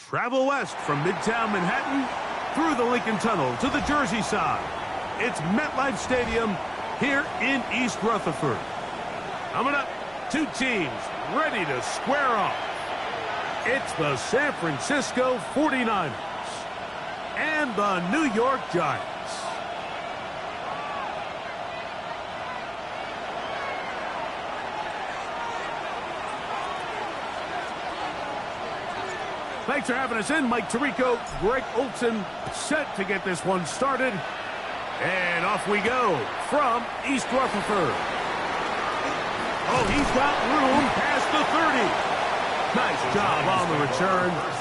Travel west from Midtown Manhattan through the Lincoln Tunnel to the Jersey side. It's MetLife Stadium here in East Rutherford. Coming up, two teams ready to square off. It's the San Francisco 49ers and the New York Giants. Thanks for having us in. Mike Tirico, Greg Olson, set to get this one started. And off we go from East Rutherford. Oh, he's got room past the 30. Nice job on the return.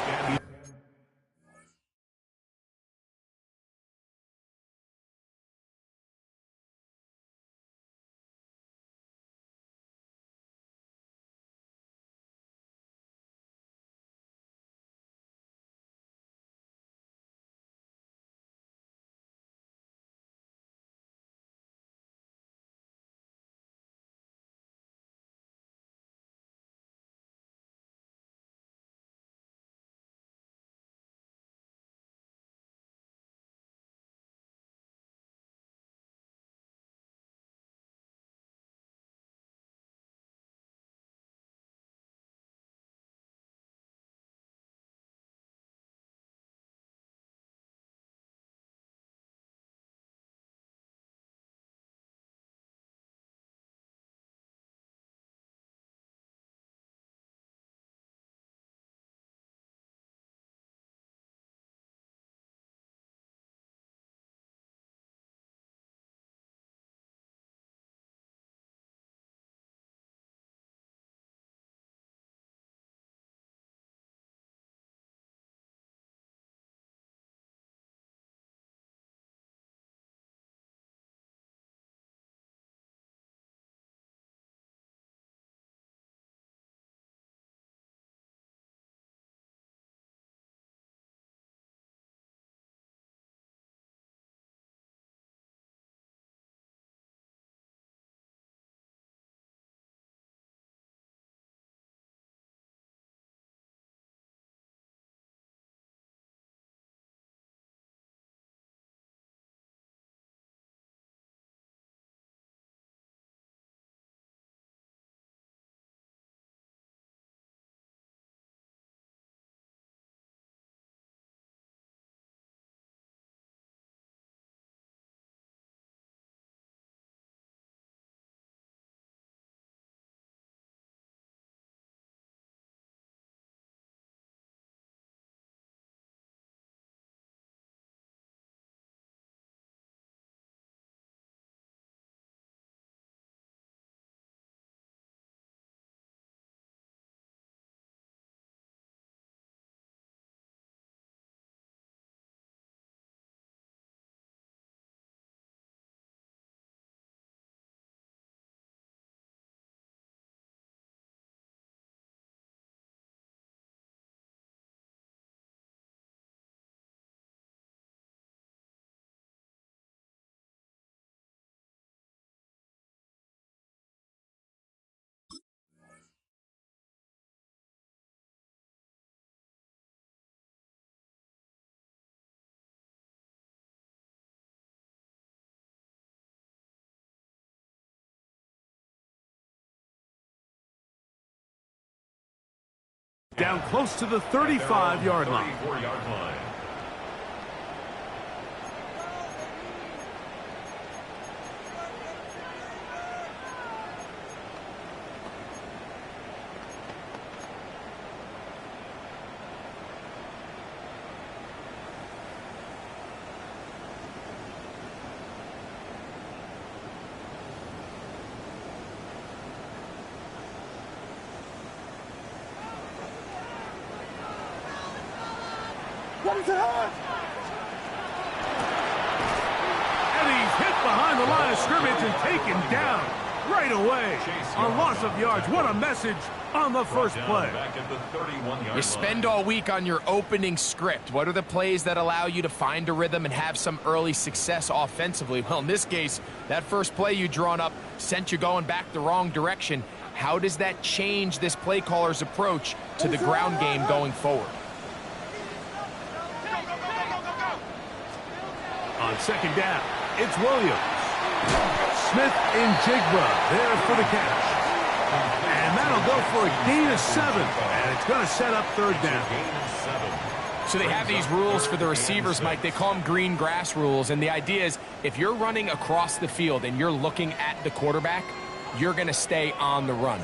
Down close to the 35-yard line. What is it? And he's hit behind the line of scrimmage and taken down right away. A loss of yards. What a message on the first play. You spend all week on your opening script. What are the plays that allow you to find a rhythm and have some early success offensively? Well, in this case, that first play you drawn up sent you going back the wrong direction. How does that change this play caller's approach to the ground game going forward? on second down. It's Williams. Smith and Jigba there for the catch. And that'll go for a gain of 7. And it's going to set up third down. So they have these rules for the receivers, Mike. They call them green grass rules. And the idea is if you're running across the field and you're looking at the quarterback, you're going to stay on the run.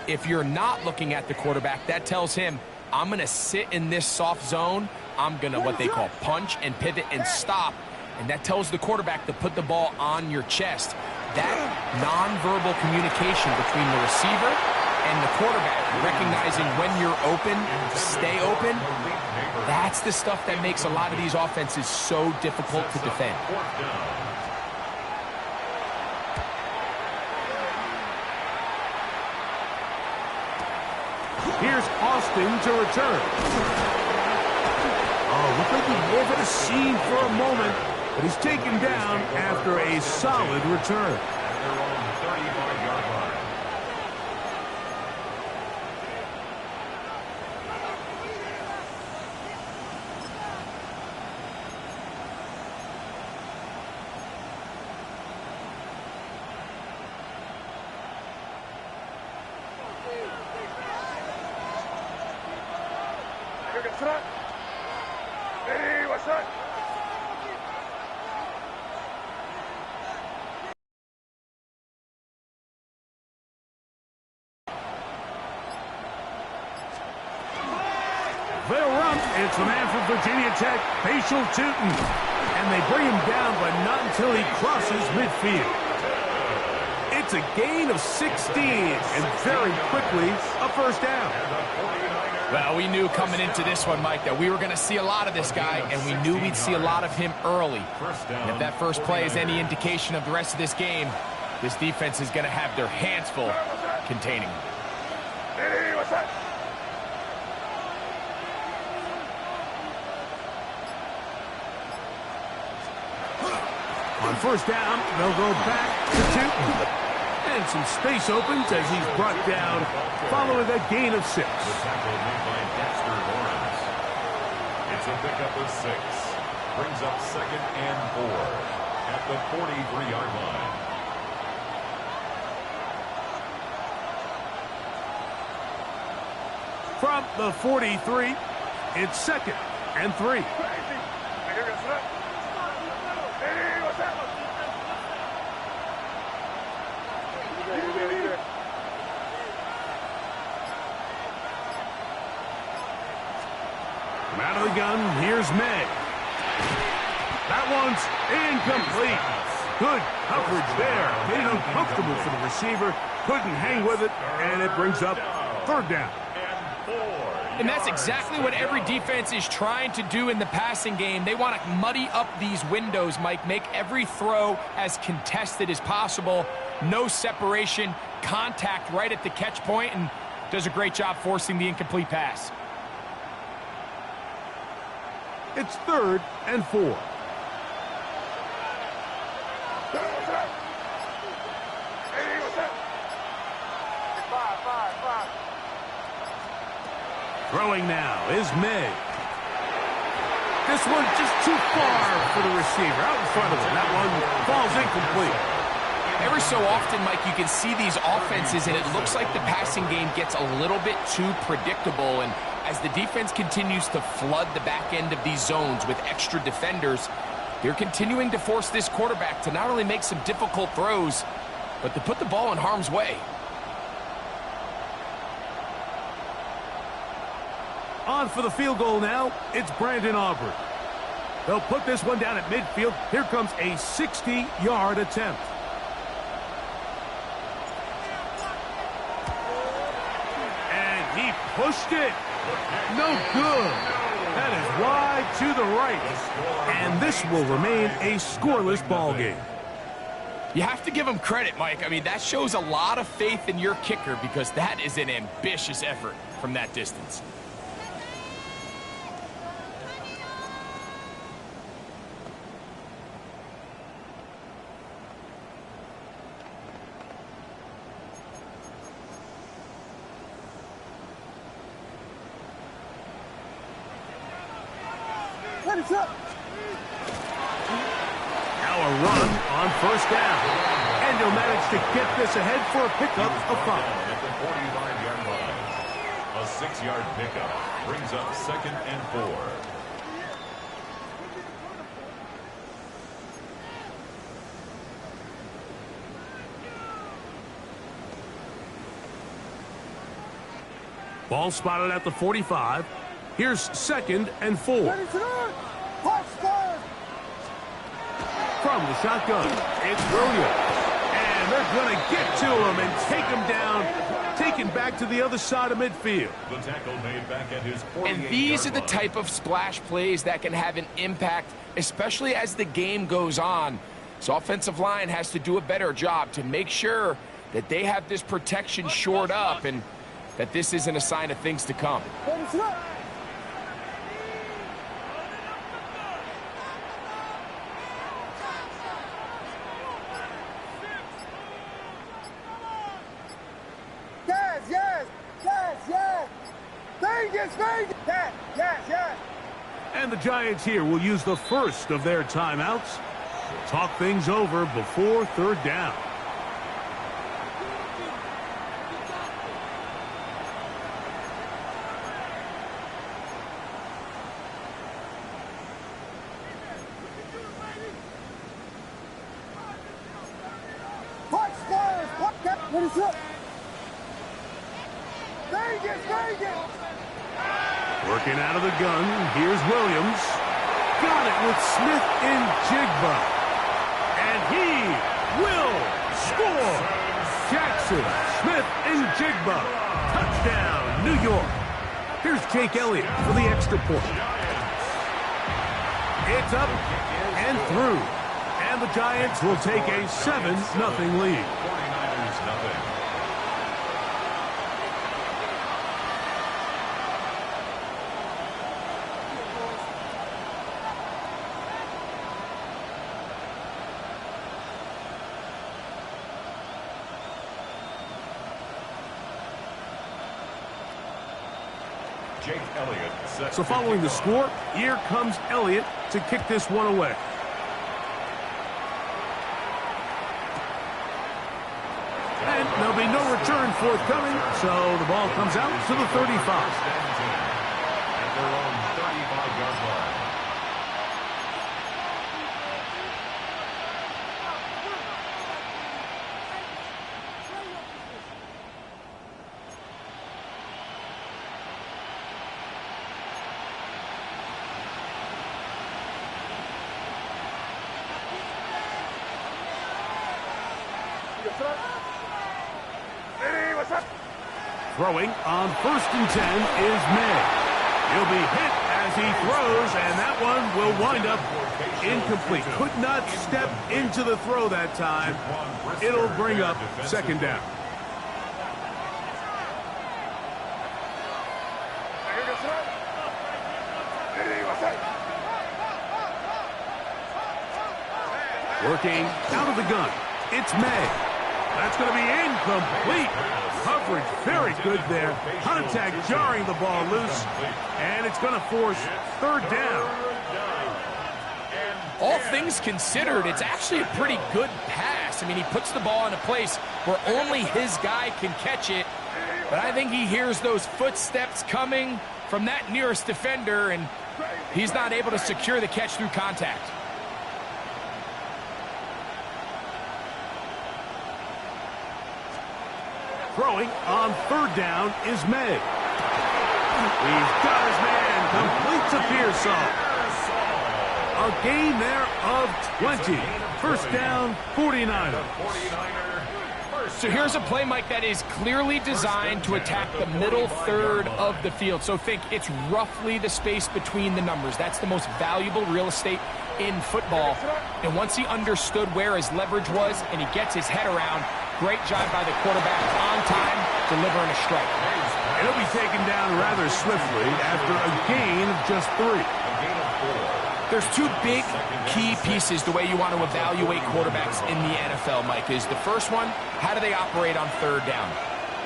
If you're not looking at the quarterback, that tells him, I'm going to sit in this soft zone. I'm going to what they call punch and pivot and stop. And that tells the quarterback to put the ball on your chest. That nonverbal communication between the receiver and the quarterback, recognizing when you're open, stay open, that's the stuff that makes a lot of these offenses so difficult to defend. Here's Austin to return. Oh, looked like he gave it a seam for a moment, but he's taken down after a solid return. They'll run. It's the man from Virginia Tech, Facial Tootin. And they bring him down, but not until he crosses midfield. It's a gain of 16, and very quickly, a first down. Well, we knew coming into this one, Mike, that we were going to see a lot of this guy, and we knew we'd see a lot of him early. And if that first play is any indication of the rest of this game, this defense is going to have their hands full containing him. On first down, they'll go back to Tootin. And some space opens as he's brought down following a gain of 6. The tackle made by Dexter Lawrence. It's a pickup of 6. Brings up 2nd and 4 at the 43-yard line. From the 43, it's 2nd and 3. Out of the gun, here's May. That one's incomplete. Good coverage there. Made it uncomfortable for the receiver. Couldn't hang with it, and it brings up third down. And that's exactly what every defense is trying to do in the passing game. They want to muddy up these windows, Mike, make every throw as contested as possible. No separation, contact right at the catch point, and does a great job forcing the incomplete pass. It's 3rd and 4. Throwing now is May. This one just too far for the receiver. Out in front of him. That one falls incomplete. Every so often, Mike, you can see these offenses, and it looks like the passing game gets a little bit too predictable. And as the defense continues to flood the back end of these zones with extra defenders, they're continuing to force this quarterback to not only make some difficult throws, but to put the ball in harm's way. On for the field goal now, it's Brandon Aubrey. They'll put this one down at midfield. Here comes a 60-yard attempt. And he pushed it. No good. That is wide to the right. And this will remain a scoreless ball game. You have to give him credit, Mike. I mean, that shows a lot of faith in your kicker because that is an ambitious effort from that distance. first down. And he'll manage to get this ahead for a pickup of 5. At the 45-yard line. A 6-yard pickup brings up 2nd and 4. Ball spotted at the 45. Here's 2nd and 4. From the shotgun, it's Williams. And they're going to get to him and take him down, taken back to the other side of midfield. The tackle made back at his 48-yard And these are the line. type of splash plays that can have an impact, especially as the game goes on. So offensive line has to do a better job to make sure that they have this protection shored up and that this isn't a sign of things to come. And the Giants here will use the first of their timeouts. Talk things over before 3rd down. Working out of the gun, here's Williams. Got it with Smith and Jigba. And he will score. Jackson, Smith, and Jigba. Touchdown, New York. Here's Jake Elliott for the extra point. It's up and through. And the Giants will take a 7-0 lead. 49ers nothing. Jake Elliott set So following the score, here comes Elliott to kick this one away. And there'll be no return forthcoming, so the ball comes out to the 35. At their own 35-yard line. Throwing on 1st and 10 is May. He'll be hit as he throws, and that one will wind up incomplete. Could not step into the throw that time. It'll bring up 2nd down. Working out of the gun. It's May. That's going to be incomplete. Coverage very good there. Contact jarring the ball loose. And it's going to force 3rd down. All things considered, it's actually a pretty good pass. I mean, he puts the ball in a place where only his guy can catch it. But I think he hears those footsteps coming from that nearest defender, and he's not able to secure the catch through contact. Throwing on 3rd down is May. He's got his man. Complete to Pearsall. A gain there of 20. 1st down, 49ers. So here's a play, Mike, that is clearly designed to attack the middle third of the field. So think it's roughly the space between the numbers. That's the most valuable real estate in football. And once he understood where his leverage was and he gets his head around, great job by the quarterback on time, delivering a strike. It'll be taken down rather swiftly after a gain of just 3. There's 2 big key pieces the way you want to evaluate quarterbacks in the NFL, Mike. Is the first one, how do they operate on 3rd down?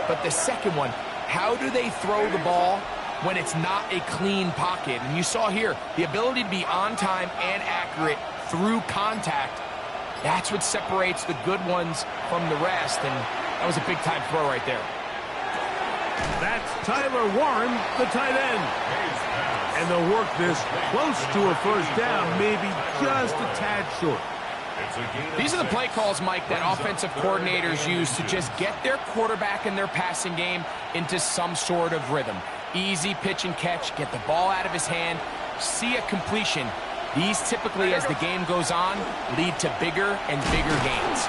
But the second one, how do they throw the ball when it's not a clean pocket? And you saw here the ability to be on time and accurate through contact That's what separates the good ones from the rest, and that was a big-time throw right there. That's Tyler Warren, the tight end. And they'll work this close to a first down, maybe just a tad short. These are the play calls, Mike, that offensive coordinators use to just get their quarterback and their passing game into some sort of rhythm. Easy pitch and catch, get the ball out of his hand, see a completion. These typically, as the game goes on, lead to bigger and bigger gains.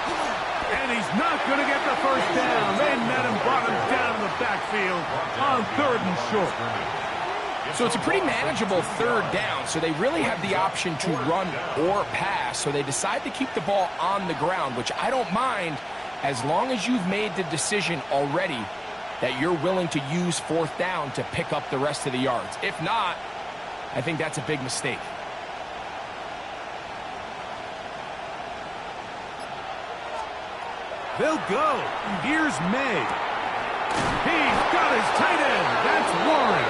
And he's not going to get the first down. They met him, brought him down in the backfield on 3rd and short. So it's a pretty manageable 3rd down, so they really have the option to run or pass, so they decide to keep the ball on the ground, which I don't mind as long as you've made the decision already that you're willing to use 4th down to pick up the rest of the yards. If not, I think that's a big mistake. They'll go. Here's May. He's got his tight end. That's Warren.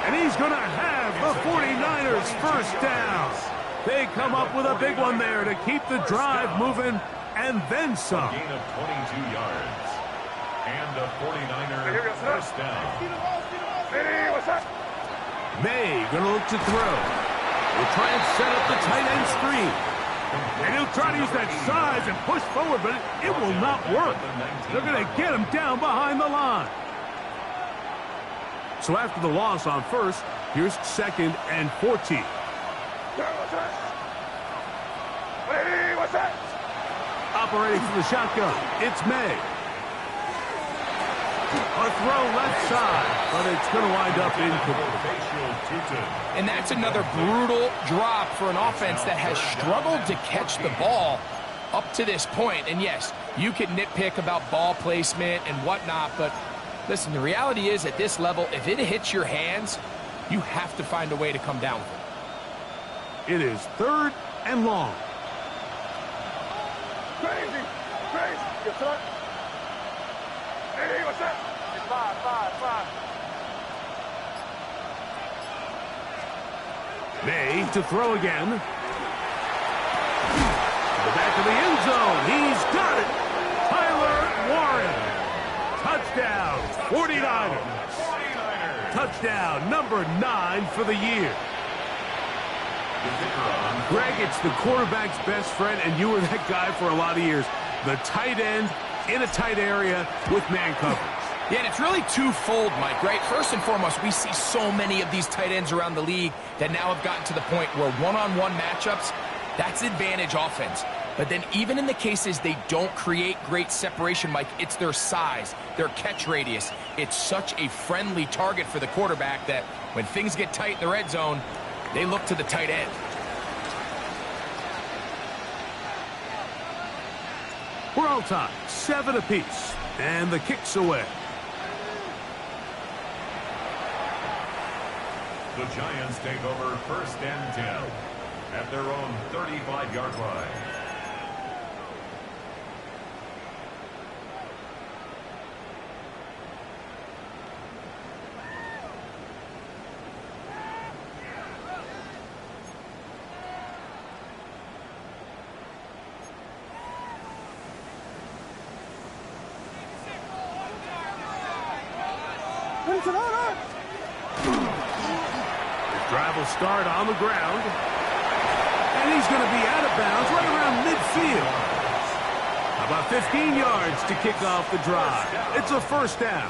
And he's going to have the 49ers first down. They come up with a big one there to keep the drive moving and then some. A gain of 22 yards. And a 49er first down. May going to look to throw. We'll try and set up the tight end screen. And he'll try to use that size and push forward, but it will not work. They're going to get him down behind the line. So after the loss on 1st, here's 2nd and 14. Operating from the shotgun, it's May. A throw left side, but it's going to wind up incomplete. And that's another brutal drop for an offense that has struggled to catch the ball up to this point. And yes, you can nitpick about ball placement and whatnot, but listen, the reality is at this level, if it hits your hands, you have to find a way to come down with it. It is 3rd and long. Crazy. Yes, sir. Hey, what's that? It's 5. May to throw again. To the back of the end zone. He's got it. Tyler Warren. Touchdown, 49ers. Touchdown, number 9 for the year. Greg, it's the quarterback's best friend, and you were that guy for a lot of years. The tight end in a tight area with man coverage. Yeah, and it's really twofold, Mike, right? First and foremost, we see so many of these tight ends around the league that now have gotten to the point where one-on-one matchups, that's advantage offense. But then even in the cases they don't create great separation, Mike, it's their size, their catch radius. It's such a friendly target for the quarterback that when things get tight in the red zone, they look to the tight end. We're all tied, 7 apiece, and the kick's away. The Giants take over 1st and 10 at their own 35-yard line. Drive will start on the ground. And he's going to be out of bounds right around midfield. About 15 yards to kick off the drive. It's a first down.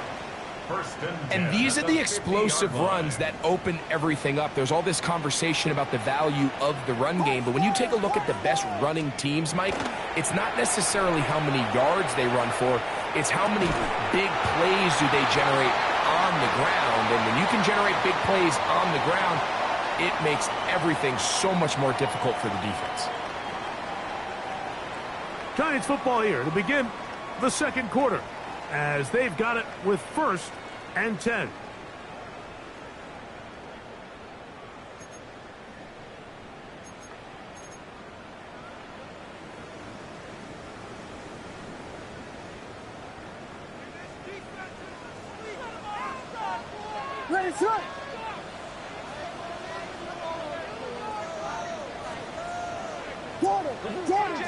And these are the explosive runs that open everything up. There's all this conversation about the value of the run game, but when you take a look at the best running teams, Mike, it's not necessarily how many yards they run for, it's how many big plays do they generate on the ground. And when you can generate big plays on the ground, it makes everything so much more difficult for the defense. Giants football here to begin the second quarter, as they've got it with 1st and 10. Ready, set. Jordan.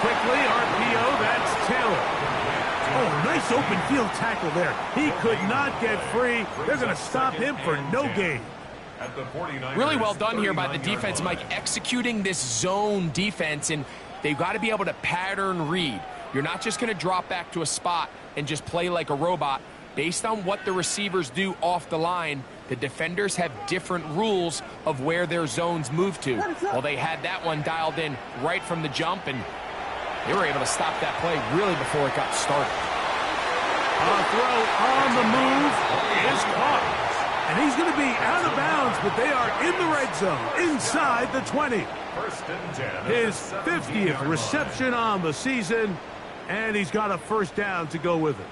quickly. RPO, that's Taylor. Oh, nice open field tackle there. He could not get free. They're going to stop him for no gain. Really well done here by the defense, Mike, executing this zone defense, and they've got to be able to pattern read. You're not just going to drop back to a spot and just play like a robot. Based on what the receivers do off the line, the defenders have different rules of where their zones move to. Well, they had that one dialed in right from the jump, and they were able to stop that play really before it got started. A throw on the move is caught. And he's going to be out of bounds, but they are in the red zone, inside the 20. His 50th reception on the season, and he's got a first down to go with it.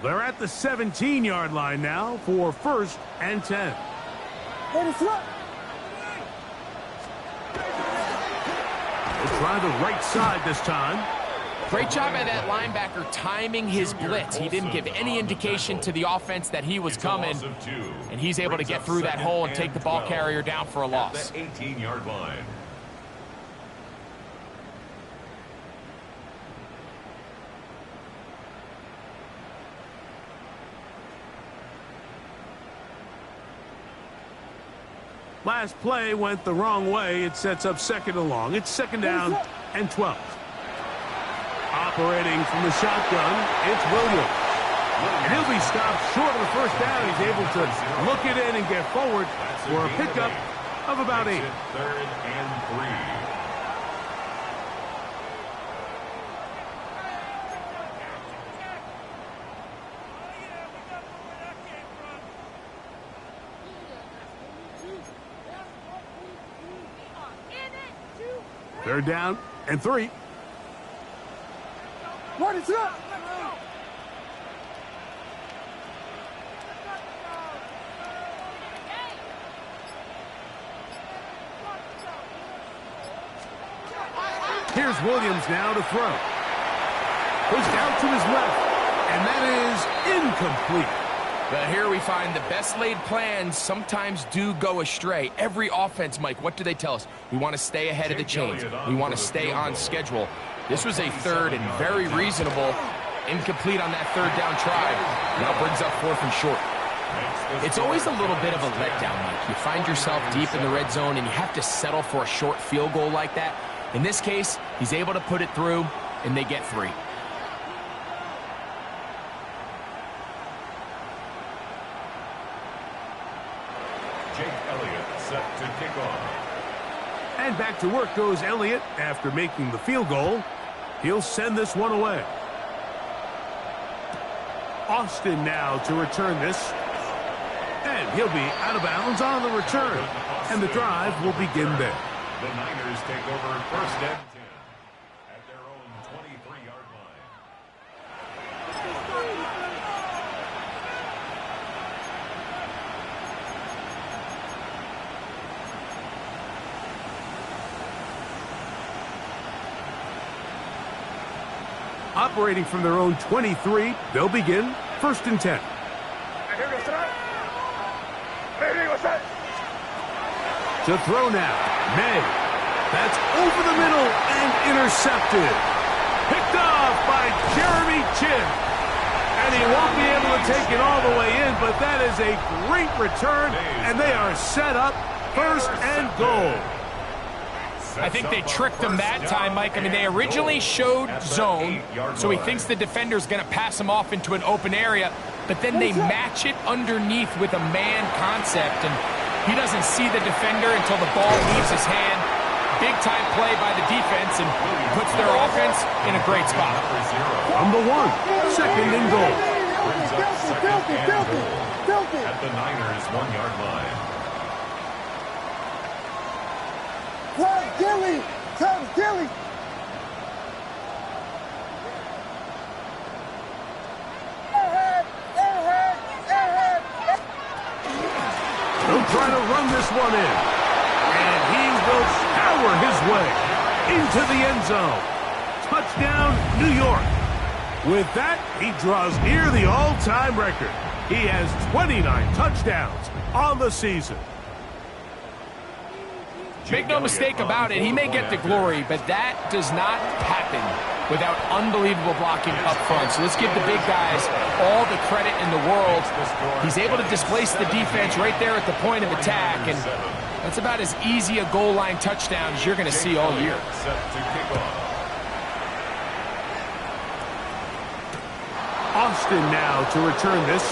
They're at the 17-yard line now for 1st and 10. We'll try the right side this time. Great job by that linebacker timing his blitz. He didn't give any indication to the offense that he was coming, and he's able to get through that hole and take the ball carrier down for a loss. 18-yard line. Last play went the wrong way. It sets up 2nd and long. It's 2nd down and 12. Operating from the shotgun, it's Williams. And he'll be stopped short of the first down. He's able to look it in and get forward for a pickup of about 8. 3rd and 3. They're down and 3. What is up? Here's Williams now to throw. Pushed out to his left, and that is incomplete. But here we find the best laid plans sometimes do go astray. Every offense, Mike, what do they tell us? We want to stay ahead of the chains. We want to stay on schedule. This was a 3rd and very reasonable. Incomplete on that 3rd down try. Now brings up 4th and short. It's always a little bit of a letdown, Mike. You find yourself deep in the red zone and you have to settle for a short field goal like that. In this case, he's able to put it through, and they get 3. To kick off. And back to work goes Elliott after making the field goal. He'll send this one away. Austin now to return this. And he'll be out of bounds on the return. And the drive will begin there. The Niners take over 1st and 10 at their own 23-yard line. Operating from their own 23, they'll begin 1st and 10. To throw now, May. That's over the middle and intercepted. Picked off by Jeremy Chin. And he won't be able to take it all the way in, but that is a great return, and they are set up 1st and goal. I think they tricked him that time, Mike. I mean, they originally showed zone, so he thinks the defender's going to pass him off into an open area, but then they match it underneath with a man concept, and he doesn't see the defender until the ball leaves his hand. Big-time play by the defense, and puts their offense in a great spot. On the 1, 2nd and goal. Brings up 2nd and goal at the Niners' 1-yard line. Tom Gilly! They'll try to run this one in. And he will power his way into the end zone. Touchdown, New York. With that, he draws near the all-time record. He has 29 touchdowns on the season. Make no mistake about it, he may get the glory, but that does not happen without unbelievable blocking up front. So let's give the big guys all the credit in the world. He's able to displace the defense right there at the point of attack, and that's about as easy a goal line touchdown as you're going to see all year. Austin now to return this.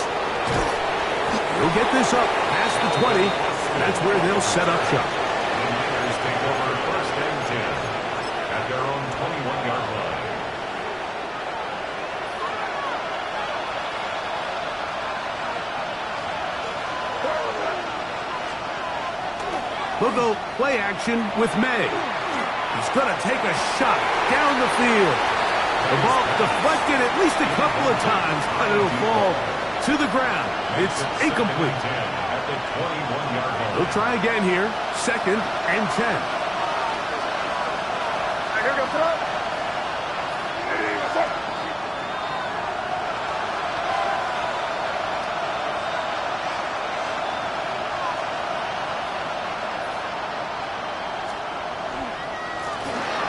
He'll get this up past the 20. That's where they'll set up shop. The Niners take over first and 10 at their own 21-yard line. We'll go play action with May. He's going to take a shot down the field. The ball deflected at least a couple of times, but it'll fall to the ground. It's incomplete. At the 21-yard line. We'll try again here. 2nd and 10.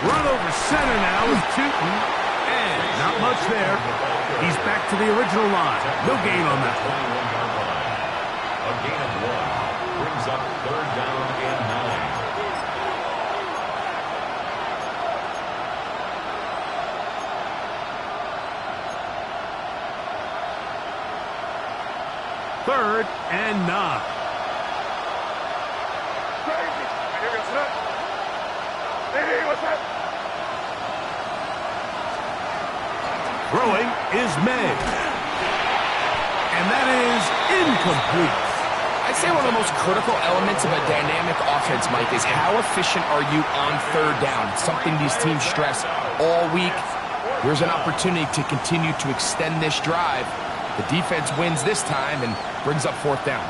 Run over center now with Tootin. And not much there. He's back to the original line. No gain on that one. 21-yard line. A gain of 1 brings up 3rd down and 9. 3rd and 9. Throwing is May. And that is incomplete. I'd say one of the most critical elements of a dynamic offense, Mike, is how efficient are you on 3rd down. It's something these teams stress all week. Here's an opportunity to continue to extend this drive. The defense wins this time and brings up 4th down.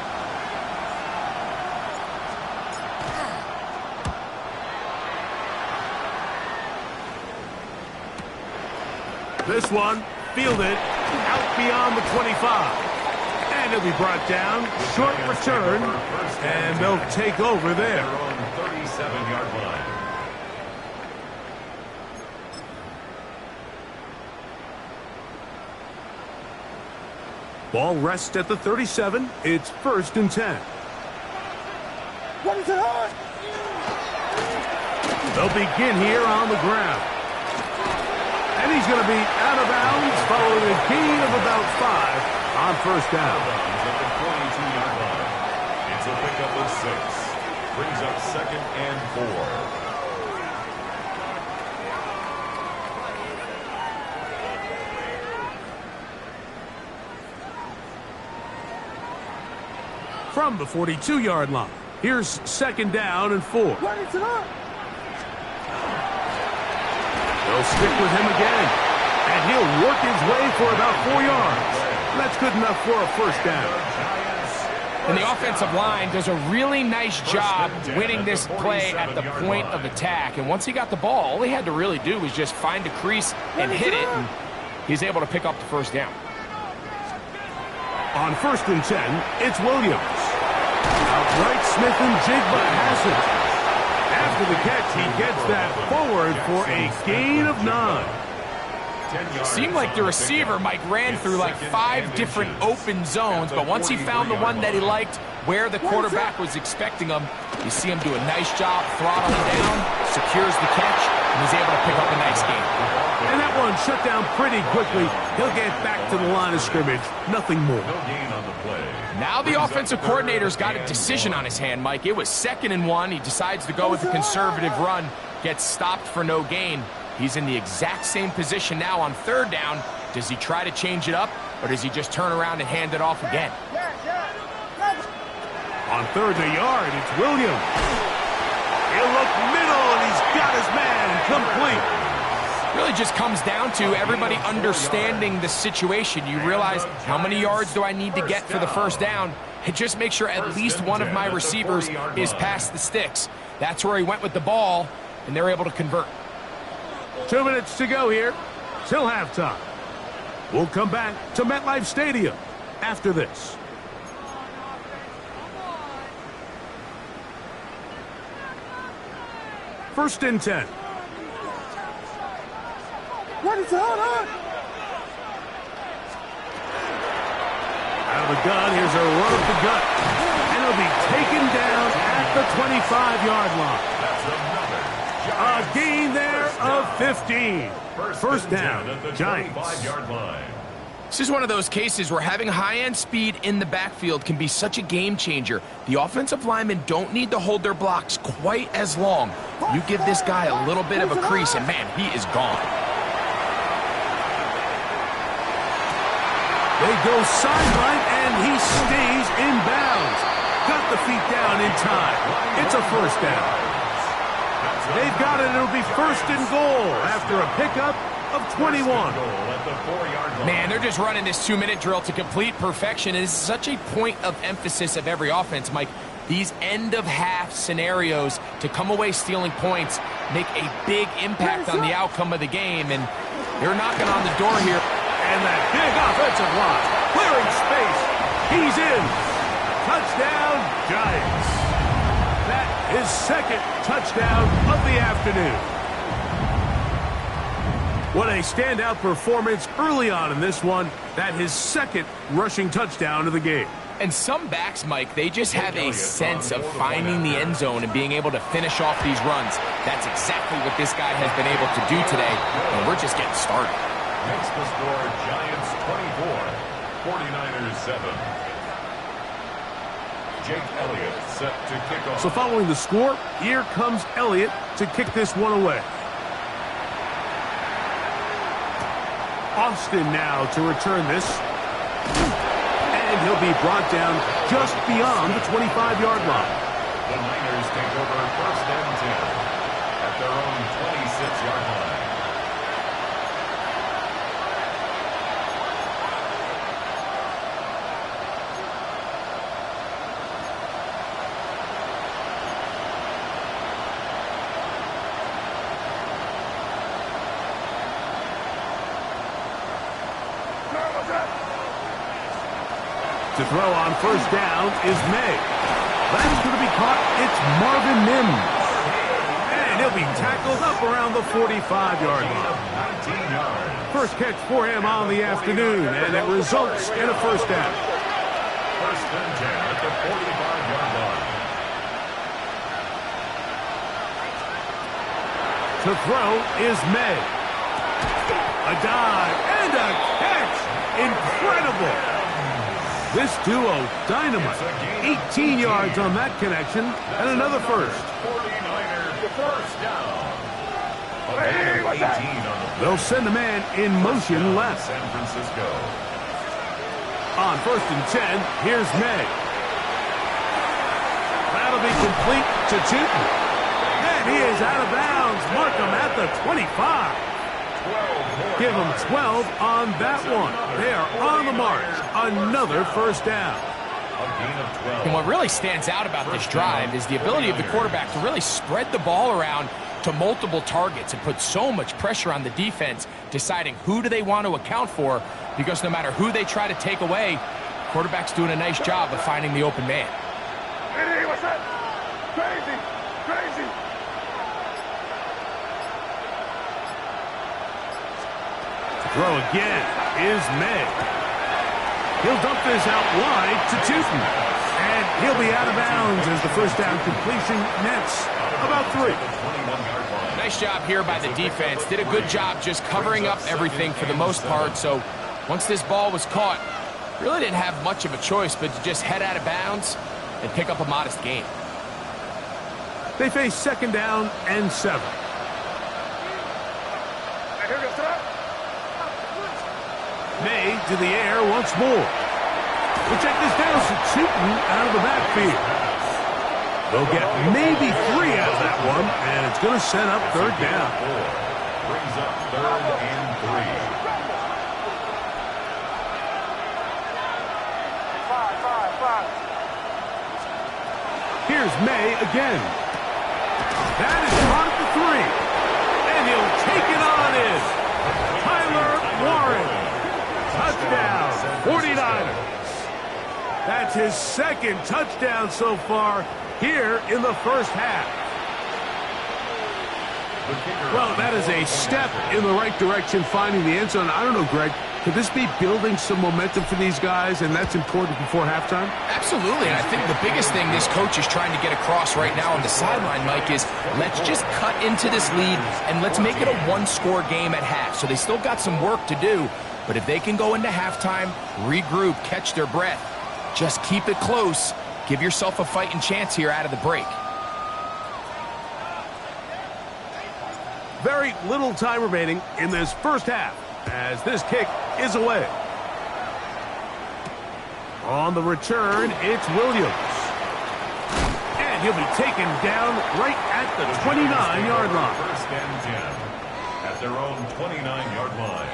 This one fielded out beyond the 25. And he'll be brought down. Short return. And they'll take over there. 37-yard line. Ball rests at the 37. It's 1st and 10. What is it on? They'll begin here on the ground. And he's going to be out of bounds following a gain of about 5 on 1st down. At the 22-yard line. It's a pickup of 6. Brings up 2nd and 4. From the 42-yard line, here's 2nd down and 4. What is it on? They'll stick with him again, and he'll work his way for about 4 yards. That's good enough for a 1st down. And the offensive line does a really nice job winning this play at the point of attack. And once he got the ball, all he had to really do was just find a crease and hit it, and he's able to pick up the 1st down. On 1st and 10, it's Williams. Outright Smith and jig by Hassett. After the catch, he gets that forward for a gain of 9. Seemed like the receiver, Mike, ran through like 5 different open zones, but once he found the one that he liked, where the quarterback was expecting him, you see him do a nice job throttling down, secures the catch, and he's able to pick up a nice gain. And that one shut down pretty quickly. He'll get back to the line of scrimmage. Nothing more. No gain on the play. Now the offensive coordinator's got a decision on his hand, Mike. It was 2nd and 1. He decides to go with a conservative run, gets stopped for no gain. He's in the exact same position now on 3rd down. Does he try to change it up, or does he just turn around and hand it off again? On 3rd and yard, it's Williams. He'll look middle, and he's got his man complete. Really just comes down to everybody understanding the situation. You realize, how many yards do I need to get for the 1st down? And just make sure at least one of my receivers is past the sticks. That's where he went with the ball, and they're able to convert. 2 minutes to go here till halftime. We'll come back to MetLife Stadium after this. First and 10. What is on? Out of the gun, here's a run up the gut. And he'll be taken down at the 25-yard line. A gain there of 15. First down, Giants. 25-yard line. This is one of those cases where having high-end speed in the backfield can be such a game changer. The offensive linemen don't need to hold their blocks quite as long. You give this guy a little bit of a crease, and man, he is gone. They go sideline, and he stays in bounds. Got the feet down in time. It's a first down. They've got it. It'll be first and goal after a pickup of 21. Man, they're just running this 2-minute drill to complete perfection. It is such a point of emphasis of every offense, Mike. These end-of-half scenarios to come away stealing points make a big impact on the outcome of the game, and they're knocking on the door here. And that big offensive line, clearing space. He's in. Touchdown, Giants. That is second touchdown of the afternoon. What a standout performance early on in this one. That his second rushing touchdown of the game. And some backs, Mike, they just have a sense of finding the end zone and being able to finish off these runs. That's exactly what this guy has been able to do today, and we're just getting started. Makes the score Giants 24, 49ers 7. Jake Elliott set to kick off. So following the score, here comes Elliott to kick this one away. Austin now to return this. And he'll be brought down just beyond the 25-yard line. The Niners take over first and 10 at their own 26-yard line. To throw on first down is May. That's going to be caught. It's Marvin Mims. And he'll be tackled up around the 45-yard line. First catch for him on the afternoon, and it results in a first down. First and 10 at the 45-yard line. To throw is May. A dive and a catch. Incredible. This duo, dynamite. 18 yards on that connection, and another first. 49ers first down. A gain of 18 on the They'll send a man in motion left. San Francisco. On first and 10, here's May. That'll be complete to Tootin. And he is out of bounds. Mark him at the 25. Give them 12 on that one. They are on the march. Another first down. And what really stands out about this drive is the ability of the quarterback to really spread the ball around to multiple targets and put so much pressure on the defense, deciding who do they want to account for, because no matter who they try to take away, quarterback's doing a nice job of finding the open man. Hey, what's that? Crazy! Crazy! Throw again is May. He'll dump this out wide to Tootin. And he'll be out of bounds as the first down completion nets about 3. Nice job here by the defense. Did a good job just covering up everything for the most part. So once this ball was caught, really didn't have much of a choice but to just head out of bounds and pick up a modest gain. They face second down and 7. May to the air once more. We'll check this down to Tootin out of the backfield. They'll get maybe 3 out of that one, and it's going to set up third down. Brings up third and 3. Here's May again. That is caught at the 3. And he'll take it on in. Tyler Warren. Touchdown, 49ers. That's his second touchdown so far here in the first half. The kicker. Well, that is a step in the right direction, finding the end zone. I don't know, Greg. Could this be building some momentum for these guys, and that's important before halftime? Absolutely, and I think the biggest thing this coach is trying to get across right now on the sideline, Mike, is let's just cut into this lead, and let's make it a one-score game at half. So they still got some work to do, but if they can go into halftime, regroup, catch their breath, just keep it close, give yourself a fighting chance here out of the break. Very little time remaining in this first half as this kick is away. On the return, it's Williams. And he'll be taken down right at the 29-yard line. First and 10 at their own 29-yard line.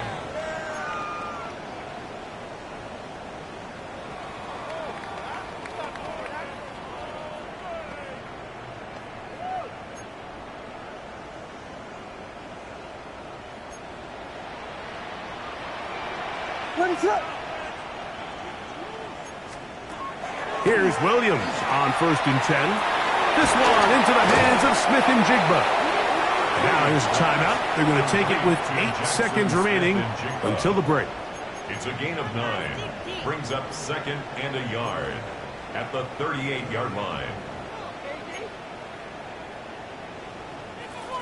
Here's Williams on 1st and 10. This one into the hands of Smith and Jigba. Now here's a timeout. They're going to take it with 8 seconds remaining until the break. It's a gain of 9. Brings up 2nd and a yard at the 38-yard line.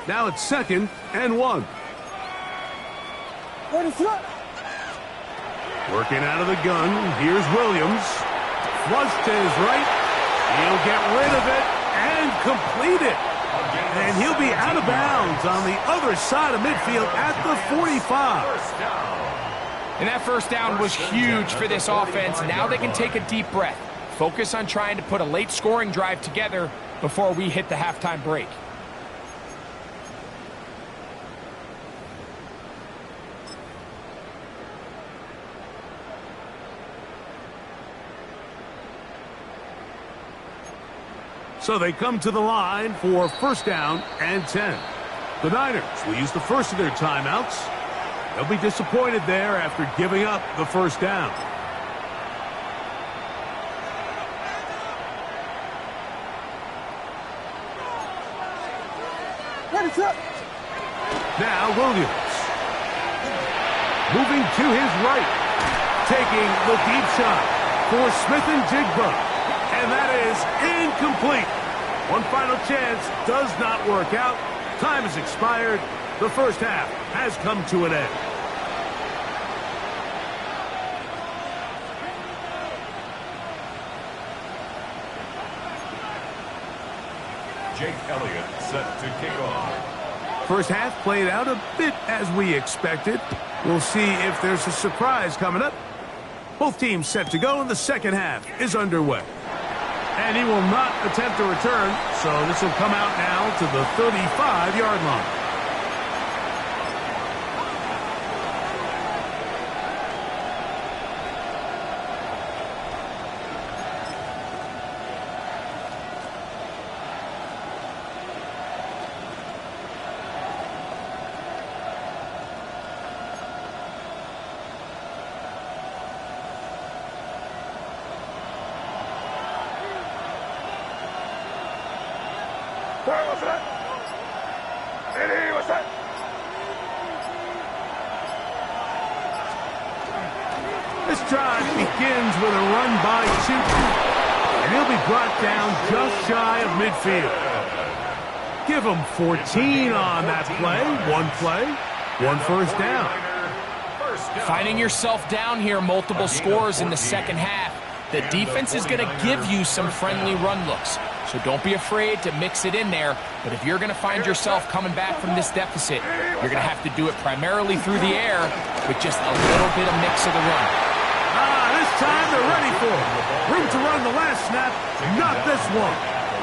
Now it's 2nd and 1. Working out of the gun. Here's Williams. Flush to his right. He'll get rid of it and complete it. And he'll be out of bounds on the other side of midfield at the 45. And that first down was huge for this offense. Now they can take a deep breath. Focus on trying to put a late scoring drive together before we hit the halftime break. So they come to the line for 1st down and 10. The Niners will use the first of their timeouts. They'll be disappointed there after giving up the 1st down. Now Williams. Moving to his right. Taking the deep shot for Smith and Jigba. And that is incomplete. One final chance does not work out. Time has expired. The first half has come to an end. Jake Elliott set to kick off. First half played out a bit as we expected. We'll see if there's a surprise coming up. Both teams set to go, and the second half is underway. And he will not attempt a return, so this will come out now to the 35-yard line. This drive begins with a run by Chuku, and he'll be brought down just shy of midfield. Give him 14 on that play. One first down. Finding yourself down here, multiple scores in the second half. The defense is going to give you some friendly run looks, so don't be afraid to mix it in there. But if you're going to find yourself coming back from this deficit, you're going to have to do it primarily through the air with just a little bit of mix of the run. This time they're ready for it. Room to run the last snap, not this one.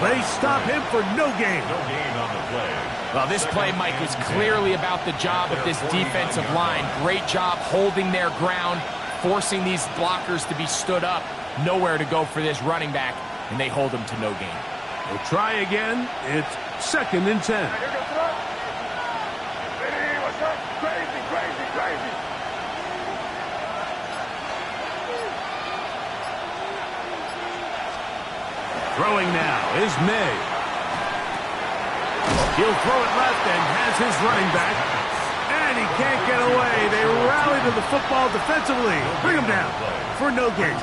They stop him for no gain. No gain on the play. Well, this play, Mike, was clearly about the job of this defensive line. Great job holding their ground, forcing these blockers to be stood up. Nowhere to go for this running back, and they hold him to no gain. They'll try again. It's 2nd and 10. Throwing now is May. He'll throw it left and has his running back. And he can't get away. They rally to the football defensively. Bring him down for no gain.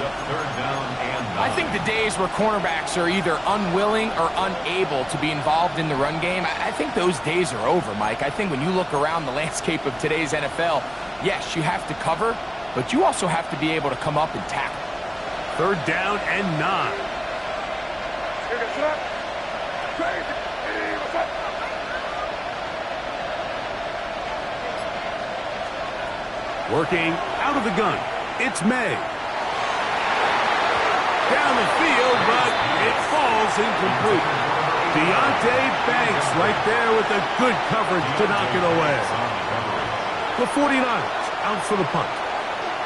I think the days where cornerbacks are either unwilling or unable to be involved in the run game, I think those days are over, Mike. I think when you look around the landscape of today's NFL, yes, you have to cover, but you also have to be able to come up and tackle. 3rd down and 9. Working out of the gun, it's May. Down the field, but it falls incomplete. Deontay Banks right there with the good coverage to knock it away. The 49ers out for the punt.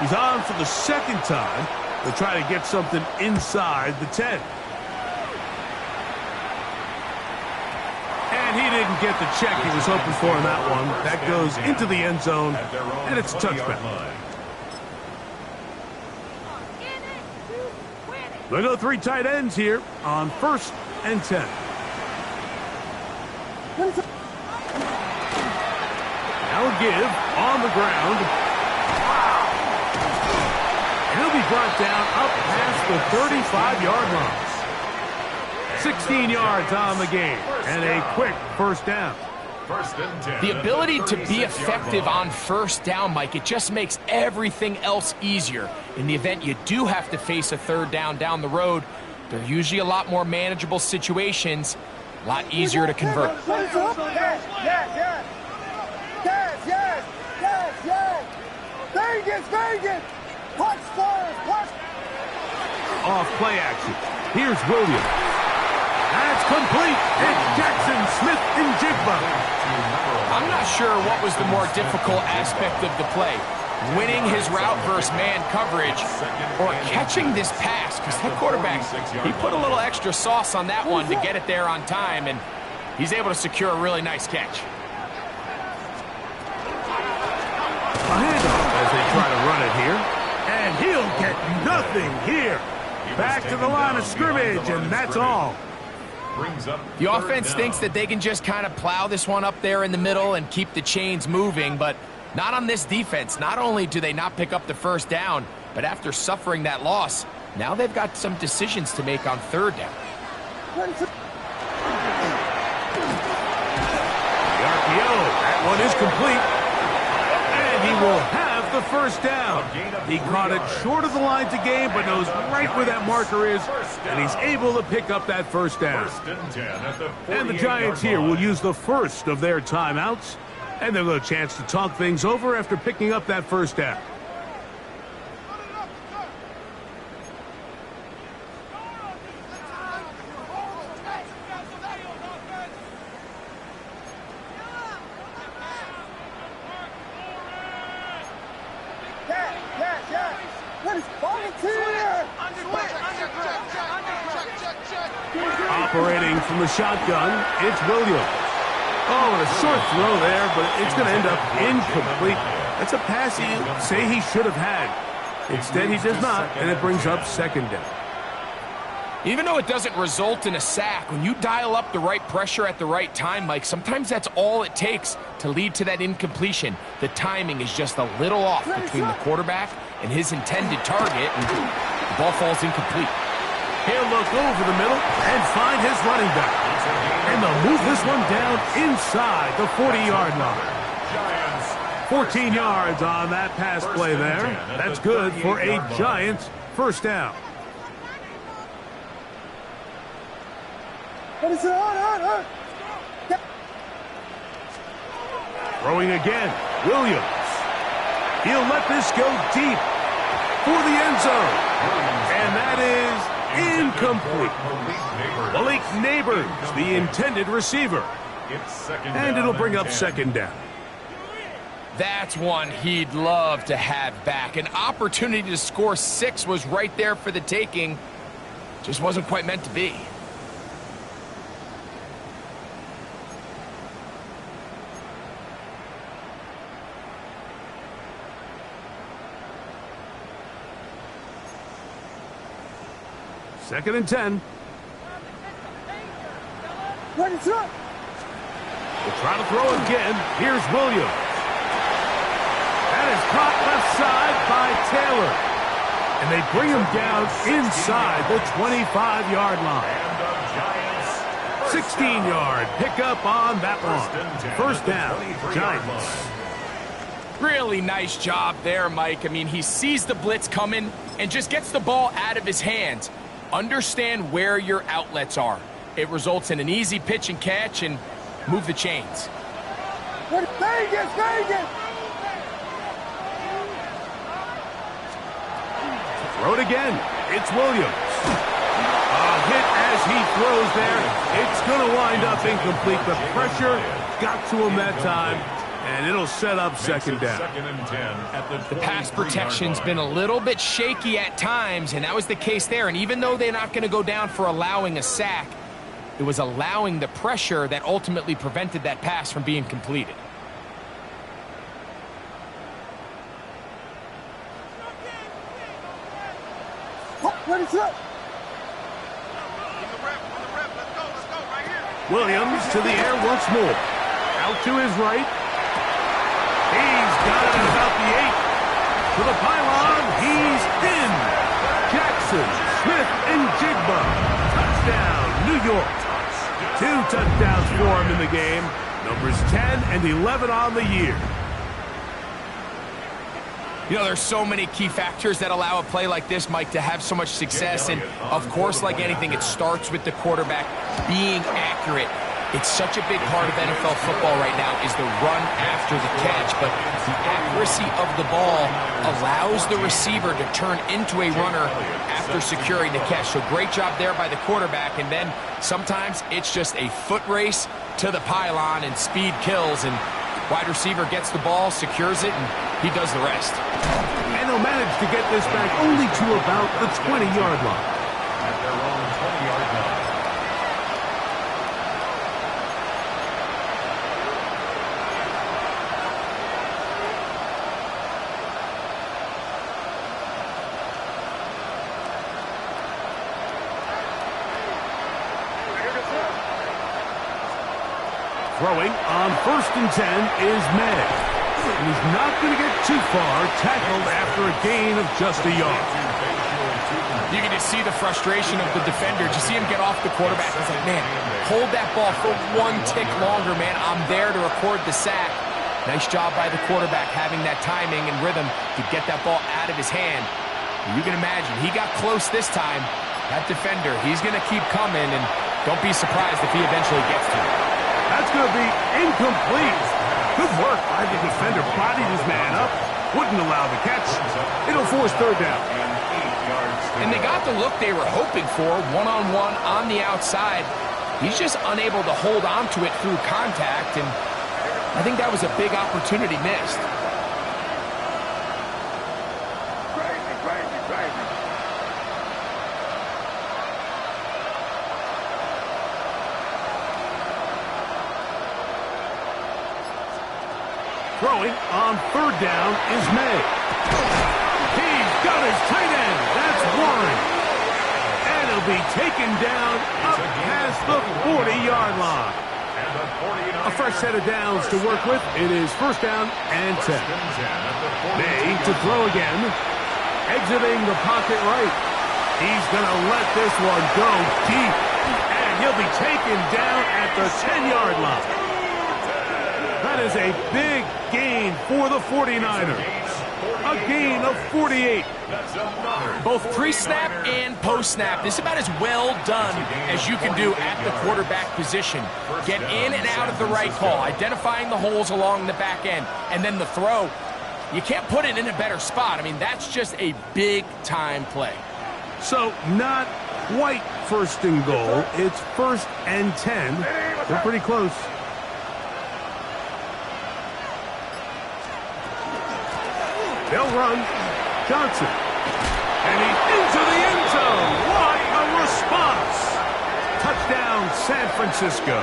He's on for the 2nd time to try to get something inside the 10. And he didn't get the check he was hoping for in that one. That goes into the end zone, and it's a touchback. They go 3 tight ends here on 1st and 10. Now a give on the ground. He'll be brought down up past the 35-yard line. 16 yards on the game, and a quick 1st down. The ability to be effective on 1st down, Mike, it just makes everything else easier. In the event you do have to face a 3rd down the road, they're usually a lot more manageable situations, a lot easier to convert. Vegas! Punch first! Punch! Off play action. Here's Williams. That's complete. It's Jackson Smith-Njigba. I'm not sure what was the more difficult aspect of the play. Winning his route versus man coverage or catching this pass, because that quarterback, he put a little extra sauce on that one to get it there on time, and he's able to secure a really nice catch. A handoff as they try to run it here, and he'll get nothing here. Back to the line of scrimmage, and that's all. The offense thinks that they can just kind of plow this one up there in the middle and keep the chains moving, but not on this defense. Not only do they not pick up the 1st down, but after suffering that loss, now they've got some decisions to make on 3rd down. The RPO, that one is complete. And he will have the 1st down. He caught it short of the line to gain, but knows right where that marker is, and he's able to pick up that 1st down. And the Giants here will use the first of their timeouts, and they'll get a chance to talk things over after picking up that 1st down. Operating from the shotgun, it's Williams. Oh, and a short throw there, but it's going to end up incomplete. That's a pass you say he should have had. Instead, he does not, and it brings up 2nd down. Even though it doesn't result in a sack, when you dial up the right pressure at the right time, Mike, sometimes that's all it takes to lead to that incompletion. The timing is just a little off between the quarterback and his intended target, and the ball falls incomplete. He'll look over the middle and find his running back. And they'll move this one down inside the 40-yard line. 14 yards on that pass play there. That's good for a Giants 1st down. Throwing again, Williams. He'll let this go deep for the end zone. And that is incomplete. Malik Neighbors, the intended receiver. And it'll bring up 2nd down. That's one he'd love to have back. An opportunity to score 6 was right there for the taking. Just wasn't quite meant to be. Second and 10. try to throw again. Here's Williams. That is caught left side by Taylor. And they bring him down inside the 25-yard line. 16-yard pickup on that one. First down, Giants. Really nice job there, Mike. I mean, he sees the blitz coming and just gets the ball out of his hands. Understand where your outlets are. It results in an easy pitch and catch and move the chains. Vegas! Throw it again. It's Williams. A hit as he throws there. It's going to wind up incomplete. The pressure got to him that time, and it'll set up second down. The pass protection's been a little bit shaky at times, and that was the case there. And even though they're not going to go down for allowing a sack, it was allowing the pressure that ultimately prevented that pass from being completed. What is it? Williams to the air once more. Out to his right. He's got it at about the 8. To the pylon. He's in. Jackson, Smith, and Jigba. Touchdown, New York. 2 touchdowns for him in the game. Numbers 10 and 11 on the year. You know, there's so many key factors that allow a play like this, Mike, to have so much success. And, of course, like anything, it starts with the quarterback being accurate. It's such a big part of NFL football right now is the run after the catch. But the accuracy of the ball allows the receiver to turn into a runner after securing the catch. So great job there by the quarterback. And then sometimes it's just a foot race to the pylon and speed kills. And wide receiver gets the ball, secures it, and he does the rest. And they'll manage to get this back only to about the 20-yard line. At their own 20-yard line. Throwing on 1st and 10 is May. And he's not going to get too far, tackled after a gain of just a yard. You can just see the frustration of the defender. Did you see him get off the quarterback? He's like, man, hold that ball for 1 tick longer, man. I'm there to record the sack. Nice job by the quarterback having that timing and rhythm to get that ball out of his hand. You can imagine, he got close this time. That defender, he's going to keep coming, and don't be surprised if he eventually gets to it. That's going to be incomplete. Good work by the defender. Bodied his man up. Wouldn't allow the catch. It'll force 3rd down. And they got the look they were hoping for, one-on-one on the outside. He's just unable to hold on to it through contact, and I think that was a big opportunity missed. Throwing on 3rd down is May. He's got his tight end. That's Warren. And he'll be taken down up past the 40-yard line. A fresh set of downs to work with. It is 1st down and 10. May to throw again. Exiting the pocket right. He's going to let this one go deep. And he'll be taken down at the 10-yard line. That is a big gain for the 49ers. A gain of 48. Both pre-snap and post-snap. This is about as well done as you can do at the quarterback position. Get in and out of the right call, identifying the holes along the back end, and then the throw. You can't put it in a better spot. I mean, that's just a big-time play. So, not quite 1st and goal. It's 1st and 10. They're pretty close. They'll run. Johnson. And he's into the end zone. What a response. Touchdown, San Francisco.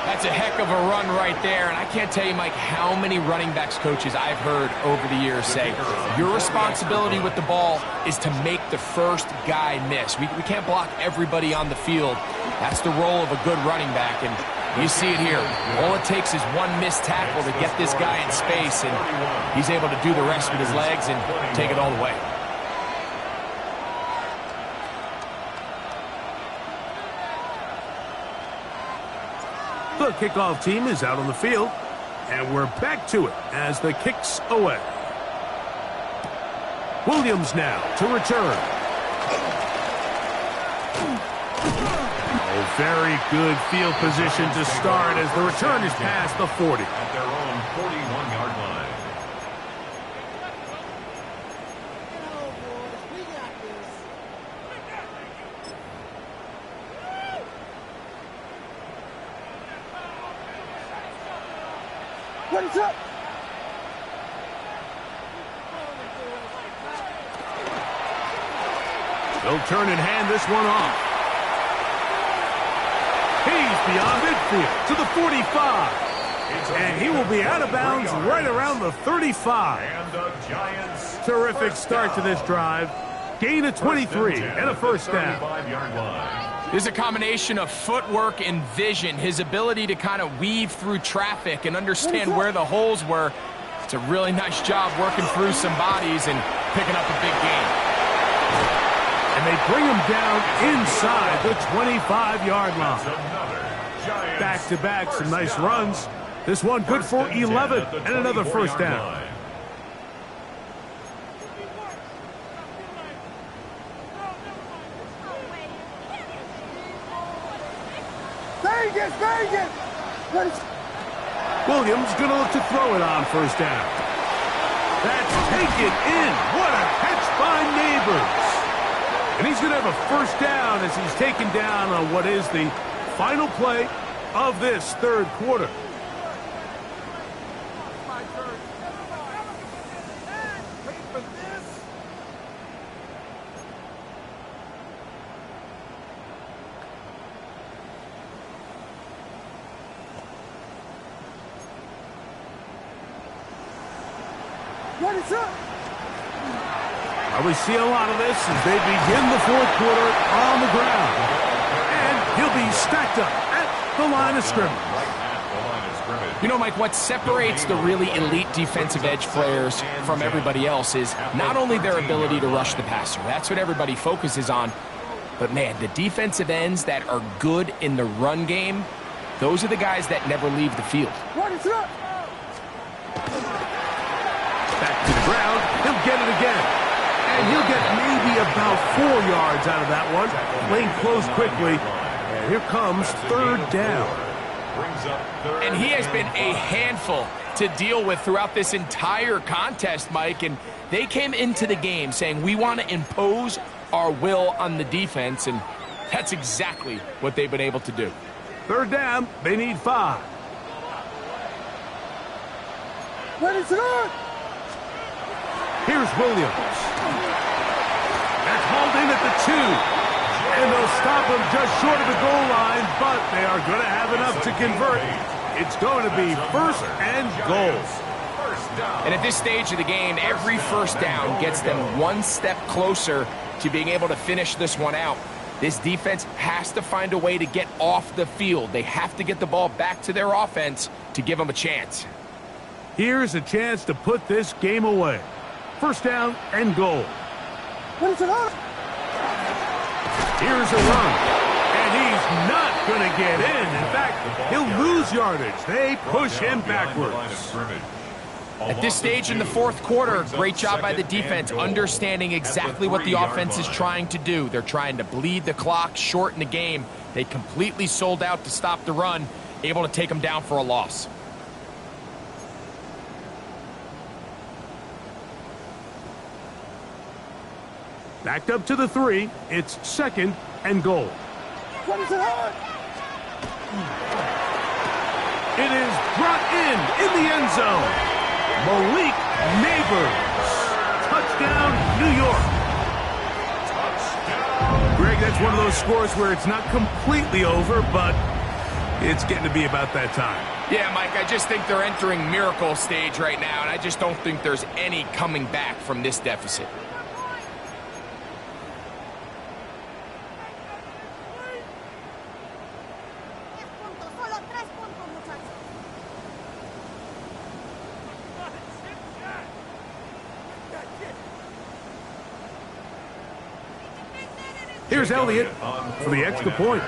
That That's a heck of a run right there, and I can't tell you, Mike, how many running backs coaches I've heard over the years say, your responsibility with the ball is to make the first guy miss. We can't block everybody on the field. That's the role of a good running back, and you see it here. All it takes is one missed tackle to get this guy in space, and he's able to do the rest with his legs and take it all the way. The kickoff team is out on the field, and we're back to it as the kick's away. Williams now to return. A very good field position to start as the return is past the 40. At their own 41-yard line. What is up? They'll turn and hand this one off. He's beyond midfield to the 45. And he will be out of bounds right around the 35. And the Giants. Terrific start to this drive. Gain of 23 and a first down. 35-yard line. This is a combination of footwork and vision, his ability to kind of weave through traffic and understand where the holes were. It's a really nice job working through some bodies and picking up a big gain. And they bring him down inside the 25-yard line. Back-to-back, some nice runs. This one good for 11 and another first down. Vegas! What is... Williams going to look to throw it on first down. That's taken in. What a catch by Neighbors. And he's going to have a first down as he's taken down on what is the final play of this third quarter. What is up? We see a lot of this as they begin the fourth quarter on the ground. And he'll be stacked up at the line of scrimmage. You know, Mike, what separates the really elite defensive edge players from everybody else is not only their ability to rush the passer. That's what everybody focuses on. But, man, the defensive ends that are good in the run game, those are the guys that never leave the field. What is up? Back to the ground. He'll get it again. And he'll get maybe about 4 yards out of that one. Lane closed quickly. And here comes third down. And he has been a handful to deal with throughout this entire contest, Mike. And they came into the game saying, we want to impose our will on the defense. And that's exactly what they've been able to do. Third down. They need 5. What is it on? Here's Williams. That's hauled in at the 2. And they'll stop him just short of the goal line, but they are going to have enough to convert. It's going to be first and goal. And at this stage of the game, every first down gets them one step closer to being able to finish this one out. This defense has to find a way to get off the field. They have to get the ball back to their offense to give them a chance. Here's a chance to put this game away. First down and goal. What is it on? Here's a run. And he's not going to get in. In fact, he'll lose yardage. They push him backwards. At this stage in the fourth quarter, great job by the defense, understanding exactly what the offense is trying to do. They're trying to bleed the clock, shorten the game. They completely sold out to stop the run, able to take them down for a loss. Backed up to the 3. It's second and goal. What is it on? It is brought in the end zone. Malik Neighbors. Touchdown, New York. Greg, that's one of those scores where it's not completely over, but It's getting to be about that time. Yeah, Mike, I just think they're entering miracle stage right now, and I just don't think there's any coming back from this deficit. Here's Elliott for the extra point.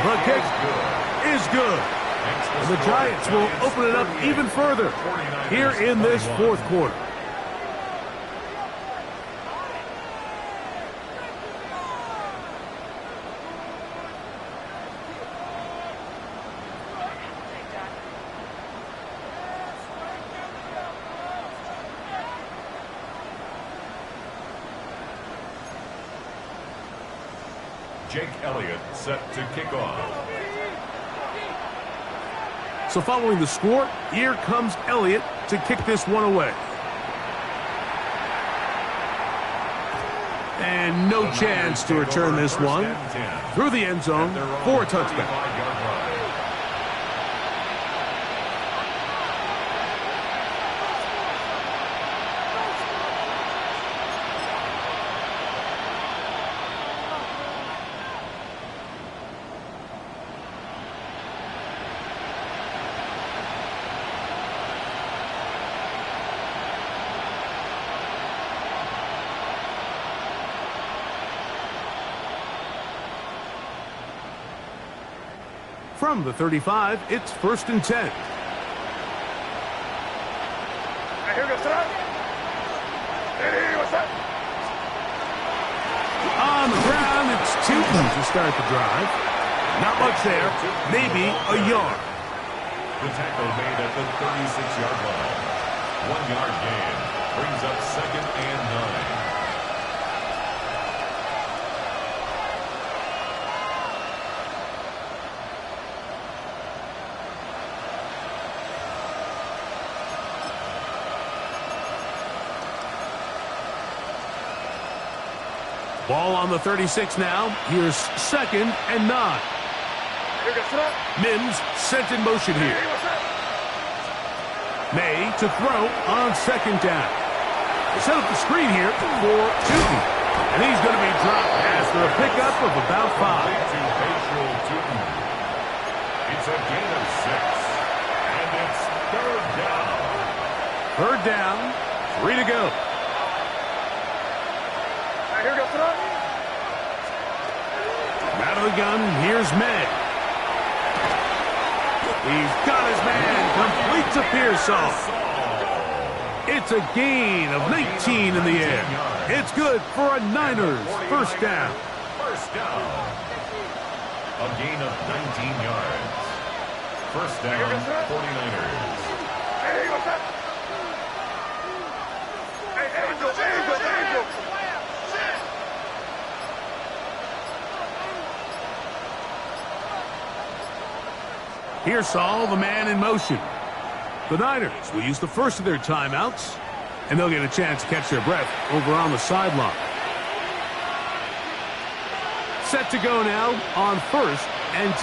The kick is good. And the Giants will open it up even further here in this fourth quarter. Jake Elliott set to kick off. So following the score, here comes Elliott to kick this one away. And no chance to return this one through the end zone for a touchdown. From the 35, it's 1st and 10. On the ground, it's Tootin to start the drive. Not much there, maybe a yard. The tackle made at the 36-yard line. 1-yard gain brings up 2nd and 9. Ball on the 36 now. Here's 2nd and 9. Mims sent in motion here. May to throw on 2nd down. They set up the screen here for Tootin. And he's going to be dropped after a pickup of about 5. It's a gain of 6. And it's 3rd down. 3rd down, 3 to go. Out of the gun, here's May. He's got his man, completes a Pearsall. It's a gain of 19 in the air. It's good for a Niners 1st down. 1st down. A gain of 19 yards. 1st down, 49ers. Pearsall, the man in motion. The Niners will use the first of their timeouts, and they'll get a chance to catch their breath over on the sideline. Set to go now on 1st and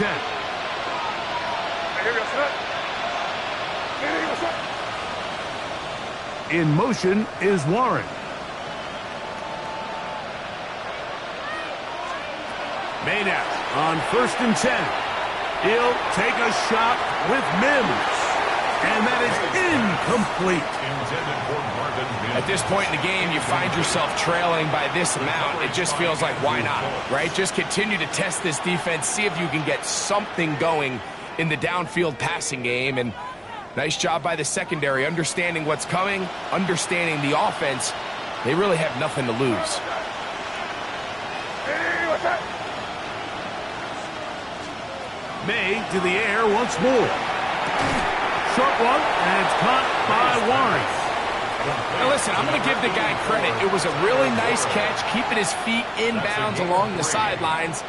10. In motion is Warren. Made out on 1st and 10. He'll take a shot with Mims. And that is incomplete. At this point in the game, you find yourself trailing by this amount. It just feels like, why not, right? Just continue to test this defense, see if you can get something going in the downfield passing game. And nice job by the secondary, understanding what's coming, understanding the offense. They really have nothing to lose. May to the air once more. Short one, and it's caught by Warren. Now listen, I'm going to give the guy credit. It was a really nice catch, keeping his feet in bounds along the sidelines.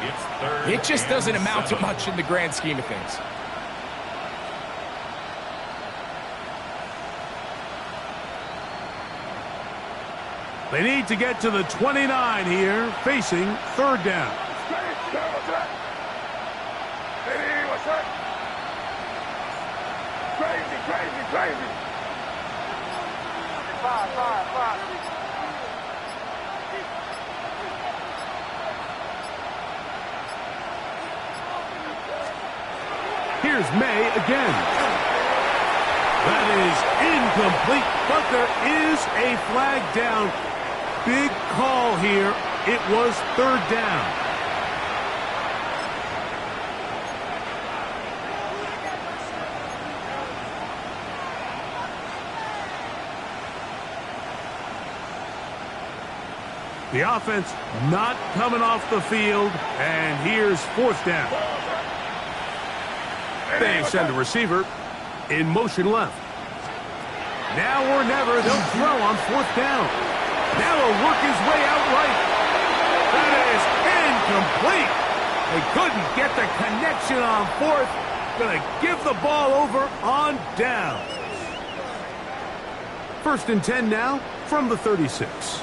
It just doesn't amount to much in the grand scheme of things. They need to get to the 29 here, facing third down. Crazy. Five. Here's May again. That is incomplete, but there is a flag down. Big call here. It was third down. The offense not coming off the field, and here's fourth down. They send a receiver in motion left. Now or never, they'll throw on fourth down. Now he'll work his way out right. That is incomplete. They couldn't get the connection on fourth. Gonna give the ball over on down. 1st and 10 now from the 36.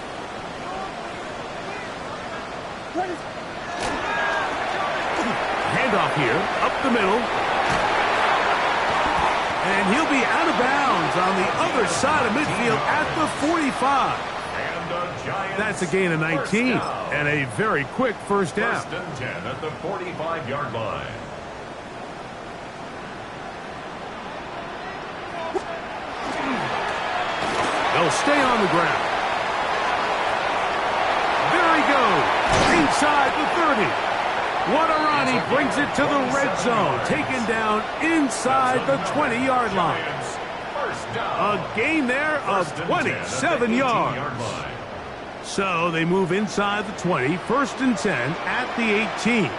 Handoff here, up the middle. And he'll be out of bounds on the other side of midfield at the 45. That's a gain of 19 and a very quick first down. 1st and 10 at the 45-yard line. They'll stay on the ground. There he goes, inside the 30. Wadarani brings it to the red zone, taken down inside the 20-yard line. A gain there of 27 yards. So they move inside the 20, 1st and 10 at the 18.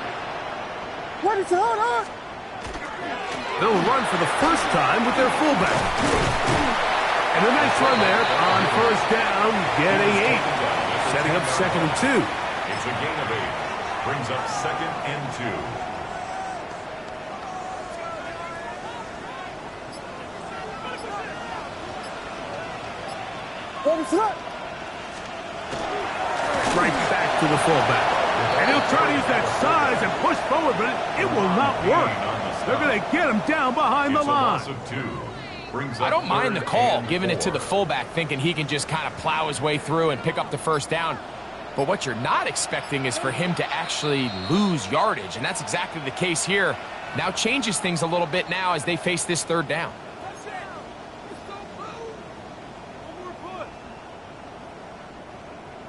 What is on? They'll run for the first time with their fullback. And a nice run there on first down, getting 8. Setting up 2nd and 2. It's a gain of 8. Brings up 2nd and 2. Right back to the fullback. And he'll try to use that size and push forward, but it will not work. They're going to get him down behind the line. I don't mind the call, giving it to the fullback, thinking he can just kind of plow his way through and pick up the first down. But what you're not expecting is for him to actually lose yardage, and that's exactly the case here. Now changes things a little bit now as they face this third down.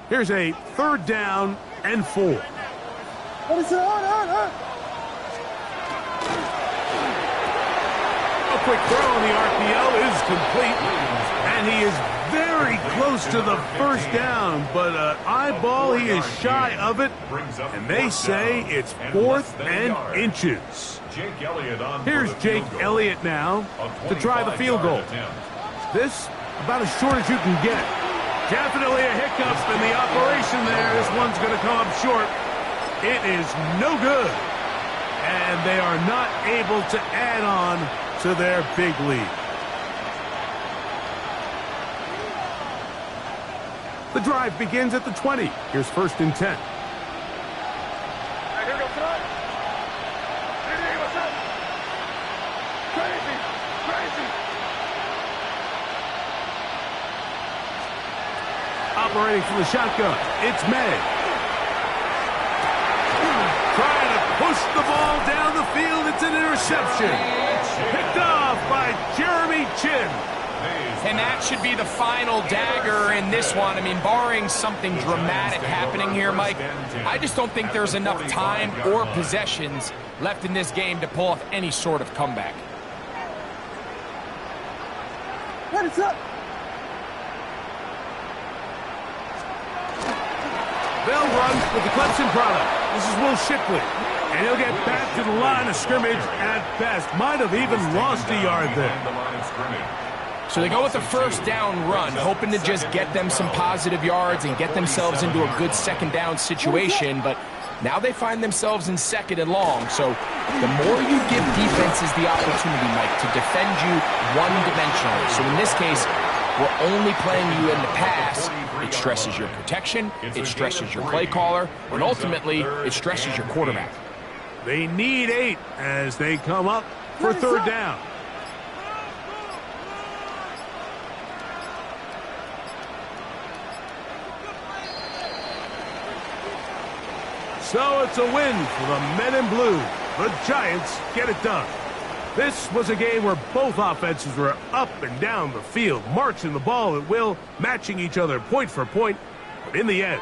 Here's a 3rd down and 4. What is on? A quick throw on the RPO is complete, and he is very close to the first down, but eyeball, he is shy of it, and they say it's 4th and inches. Here's Jake Elliott now to try the field goal. This about as short as you can get. Definitely a hiccup in the operation there. This one's going to come up short. It is no good, and they are not able to add on to their big lead. The drive begins at the 20. Here's 1st and 10. Operating from the shotgun, it's May. Trying to push the ball down the field. It's an interception. Picked off by Jeremy Chin. And that should be the final dagger in this one. I mean, barring something dramatic happening here, Mike, I just don't think there's enough time or possessions left in this game to pull off any sort of comeback. What is up? They'll run with the Clemson product. This is Will Shipley. And he'll get back to the line of scrimmage at best. Might have even lost a yard there. So they go with the first down run, hoping to just get them some positive yards and get themselves into a good second down situation. But now they find themselves in 2nd and long. So the more you give defenses the opportunity, Mike, to defend you one-dimensionally. So in this case, we're only playing you in the pass, it stresses your protection, it stresses your play caller, and ultimately, it stresses your quarterback. They need 8 as they come up for third down. So it's a win for the men in blue. The Giants get it done. This was a game where both offenses were up and down the field, marching the ball at will, matching each other point for point. But in the end,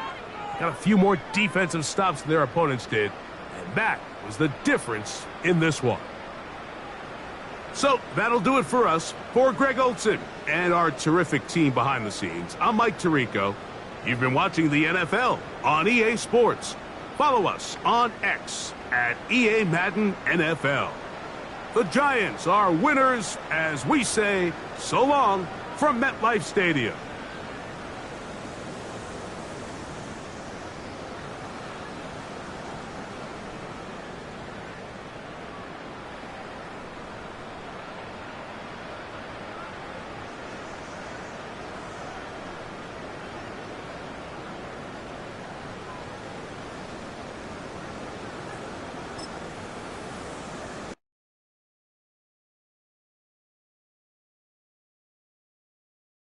got a few more defensive stops than their opponents did, and that was the difference in this one. So that'll do it for us. For Greg Olson and our terrific team behind the scenes, I'm Mike Tirico. You've been watching the NFL on EA Sports. Follow us on X at EA Madden NFL. The Giants are winners as we say so long from MetLife Stadium.